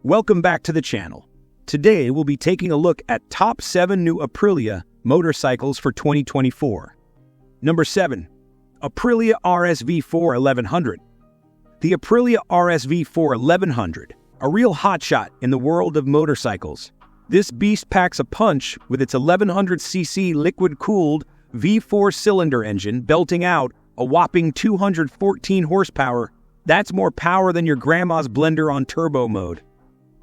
Welcome back to the channel. Today we'll be taking a look at top 7 new Aprilia motorcycles for 2024. Number 7. Aprilia RSV4 1100. The Aprilia RSV4 1100, a real hotshot in the world of motorcycles. This beast packs a punch with its 1100cc liquid-cooled V4 cylinder engine belting out a whopping 214 horsepower. That's more power than your grandma's blender on turbo mode.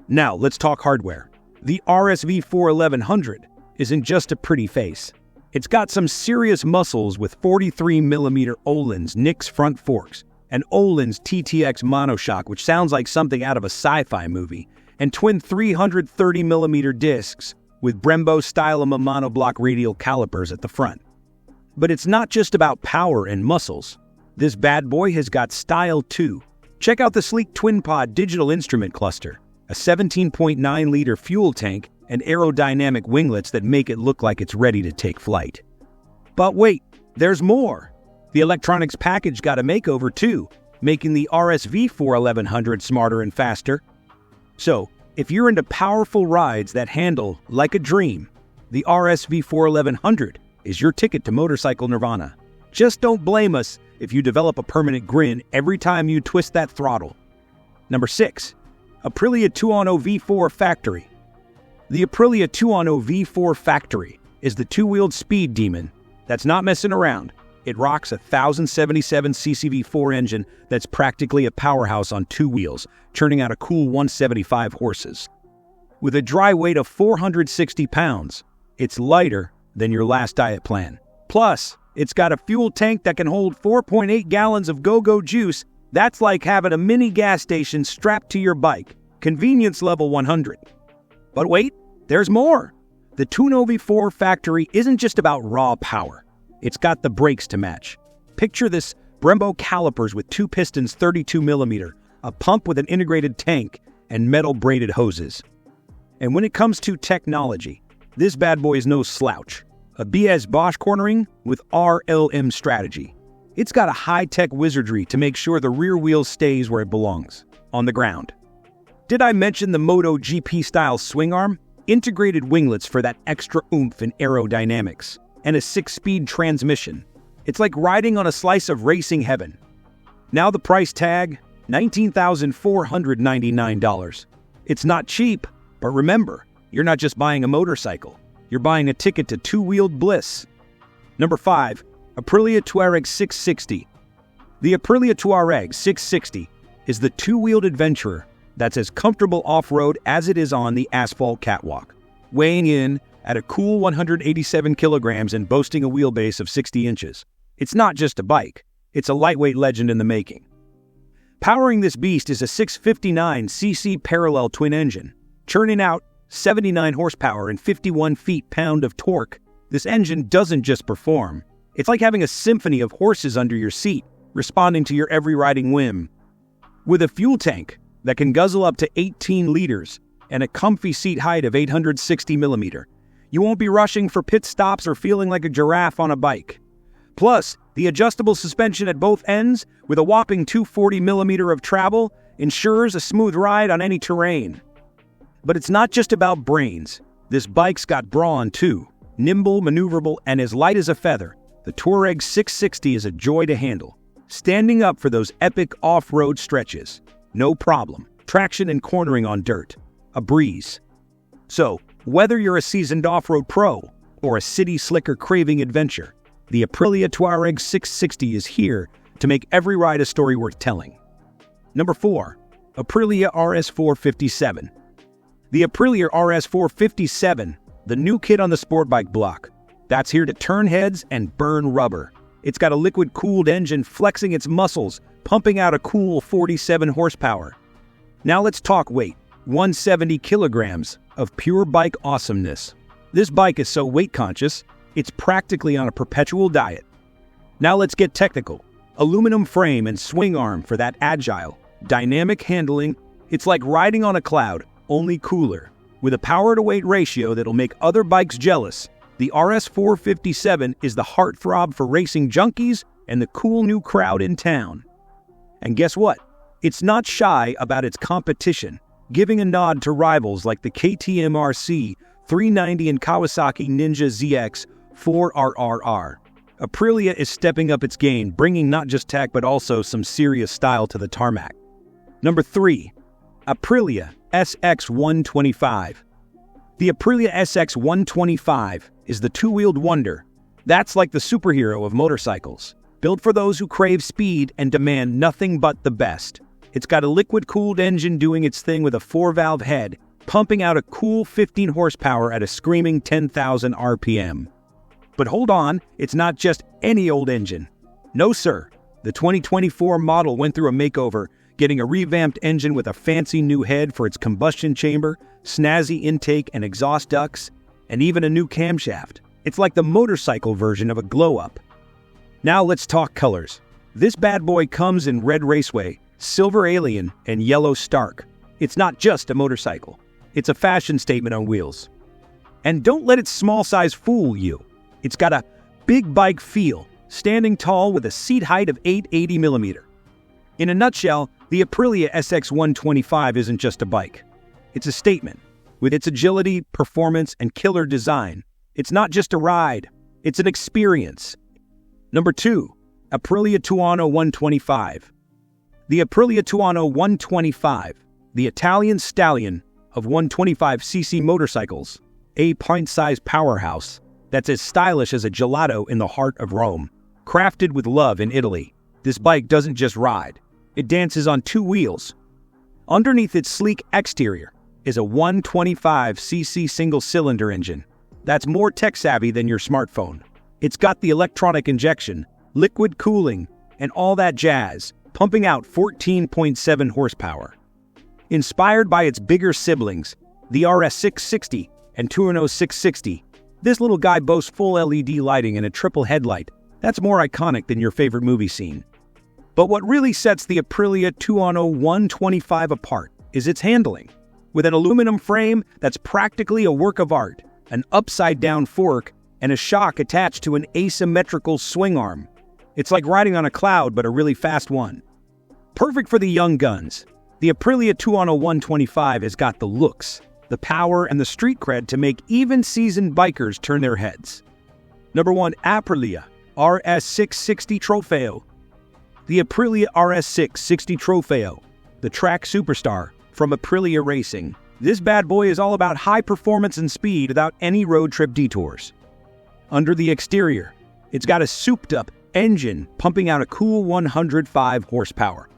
Now, let's talk hardware. The RSV4 1100 isn't just a pretty face. It's got some serious muscles with 43mm Öhlins Nix front forks, and Öhlins TTx monoshock, which sounds like something out of a sci-fi movie, and twin 330mm discs with Brembo-style monoblock radial calipers at the front. But it's not just about power and muscles. This bad boy has got style too. Check out the sleek twin-pod digital instrument cluster, a 17.9-liter fuel tank, and aerodynamic winglets that make it look like it's ready to take flight. But wait, there's more! The electronics package got a makeover too, making the RSV4 1100 smarter and faster. So, if you're into powerful rides that handle like a dream, the RSV4 1100 is your ticket to motorcycle nirvana. Just don't blame us if you develop a permanent grin every time you twist that throttle. Number 6. Aprilia Tuono V4 Factory. The Aprilia Tuano V4 Factory is the two-wheeled speed demon that's not messing around. It rocks a 1077cc V4 engine that's practically a powerhouse on two wheels, churning out a cool 175 horses. With a dry weight of 460 pounds, it's lighter than your last diet plan. Plus, it's got a fuel tank that can hold 4.8 gallons of go-go juice. That's like having a mini gas station strapped to your bike. Convenience level 100. But wait, there's more. The Tuono V4 Factory isn't just about raw power. It's got the brakes to match. Picture this: Brembo calipers with 2 pistons 32mm, a pump with an integrated tank, and metal braided hoses. And when it comes to technology, this bad boy is no slouch. A BS Bosch cornering with RLM strategy. It's got a high-tech wizardry to make sure the rear wheel stays where it belongs, on the ground. Did I mention the MotoGP-style swing arm? Integrated winglets for that extra oomph and aerodynamics, and a 6-speed transmission. It's like riding on a slice of racing heaven. Now the price tag, $19,499. It's not cheap, but remember, you're not just buying a motorcycle. You're buying a ticket to two-wheeled bliss. Number 5. Aprilia Tuareg 660. The Aprilia Tuareg 660 is the two-wheeled adventurer that's as comfortable off-road as it is on the asphalt catwalk, weighing in at a cool 187 kilograms and boasting a wheelbase of 60 inches. It's not just a bike, it's a lightweight legend in the making. Powering this beast is a 659cc parallel twin engine, churning out 79 horsepower and 51 feet-pound of torque. This engine doesn't just perform. It's like having a symphony of horses under your seat, responding to your every riding whim. With a fuel tank that can guzzle up to 18 liters and a comfy seat height of 860mm, you won't be rushing for pit stops or feeling like a giraffe on a bike. Plus, the adjustable suspension at both ends, with a whopping 240mm of travel, ensures a smooth ride on any terrain. But it's not just about brains. This bike's got brawn too. Nimble, maneuverable, and as light as a feather, the Tuareg 660 is a joy to handle. Standing up for those epic off-road stretches. No problem. Traction and cornering on dirt. A breeze. So, whether you're a seasoned off-road pro or a city slicker craving adventure, the Aprilia Tuareg 660 is here to make every ride a story worth telling. Number 4. Aprilia RS457. The Aprilia RS457, the new kid on the sport bike block, that's here to turn heads and burn rubber. It's got a liquid-cooled engine flexing its muscles, pumping out a cool 47 horsepower. Now let's talk weight. 170 kilograms of pure bike awesomeness. This bike is so weight-conscious, it's practically on a perpetual diet. Now let's get technical. Aluminum frame and swing arm for that agile, dynamic handling. It's like riding on a cloud, only cooler. With a power-to-weight ratio that'll make other bikes jealous, the RS457 is the heartthrob for racing junkies and the cool new crowd in town. And guess what? It's not shy about its competition. giving a nod to rivals like the KTM RC 390 and Kawasaki Ninja ZX4RRR. Aprilia is stepping up its game, bringing not just tech but also some serious style to the tarmac. Number 3. Aprilia SX125. The Aprilia SX125 is the two-wheeled wonder. That's like the superhero of motorcycles, built for those who crave speed and demand nothing but the best. It's got a liquid-cooled engine doing its thing with a 4-valve head, pumping out a cool 15 horsepower at a screaming 10,000 RPM. But hold on, it's not just any old engine. No sir, the 2024 model went through a makeover, getting a revamped engine with a fancy new head for its combustion chamber, snazzy intake and exhaust ducts, and even a new camshaft. It's like the motorcycle version of a glow-up. Now let's talk colors. This bad boy comes in red raceway, silver alien, and yellow stark. It's not just a motorcycle. It's a fashion statement on wheels. And don't let its small size fool you. It's got a big bike feel, standing tall with a seat height of 880mm. In a nutshell, the Aprilia SX125 isn't just a bike. It's a statement. With its agility, performance, and killer design, it's not just a ride, it's an experience. Number 2. Aprilia Tuano 125. The Aprilia Tuano 125, the Italian stallion of 125cc motorcycles, a pint-sized powerhouse that's as stylish as a gelato in the heart of Rome. Crafted with love in Italy, this bike doesn't just ride, it dances on two wheels. Underneath its sleek exterior is a 125cc single-cylinder engine that's more tech-savvy than your smartphone. It's got the electronic injection, liquid cooling, and all that jazz, pumping out 14.7 horsepower. Inspired by its bigger siblings, the RS 660 and Tuono 660, this little guy boasts full LED lighting and a triple headlight that's more iconic than your favorite movie scene. But what really sets the Aprilia Tuano 125 apart is its handling. With an aluminum frame that's practically a work of art, an upside-down fork, and a shock attached to an asymmetrical swing arm. It's like riding on a cloud, but a really fast one. Perfect for the young guns, the Aprilia Tuano 125 has got the looks, the power, and the street cred to make even seasoned bikers turn their heads. Number 1. Aprilia RS660 Trofeo. The Aprilia RS660 Trofeo, the track superstar from Aprilia Racing. This bad boy is all about high performance and speed without any road trip detours. Under the exterior, it's got a souped-up engine pumping out a cool 105 horsepower,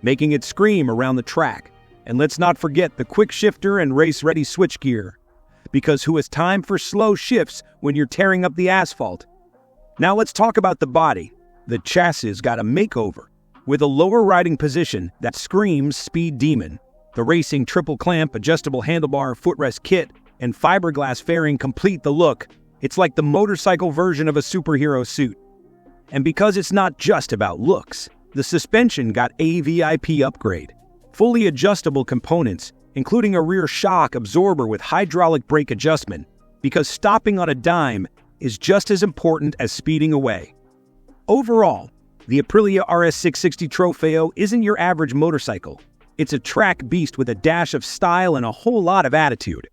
making it scream around the track. And let's not forget the quick shifter and race-ready switchgear, because who has time for slow shifts when you're tearing up the asphalt? Now let's talk about the body. The chassis got a makeover, with a lower riding position that screams speed demon. The racing triple clamp, adjustable handlebar, footrest kit, and fiberglass fairing complete the look. It's like the motorcycle version of a superhero suit. And because it's not just about looks, the suspension got a VIP upgrade. Fully adjustable components, including a rear shock absorber with hydraulic brake adjustment, because stopping on a dime is just as important as speeding away. Overall, the Aprilia RS660 Trofeo isn't your average motorcycle. It's a track beast with a dash of style and a whole lot of attitude.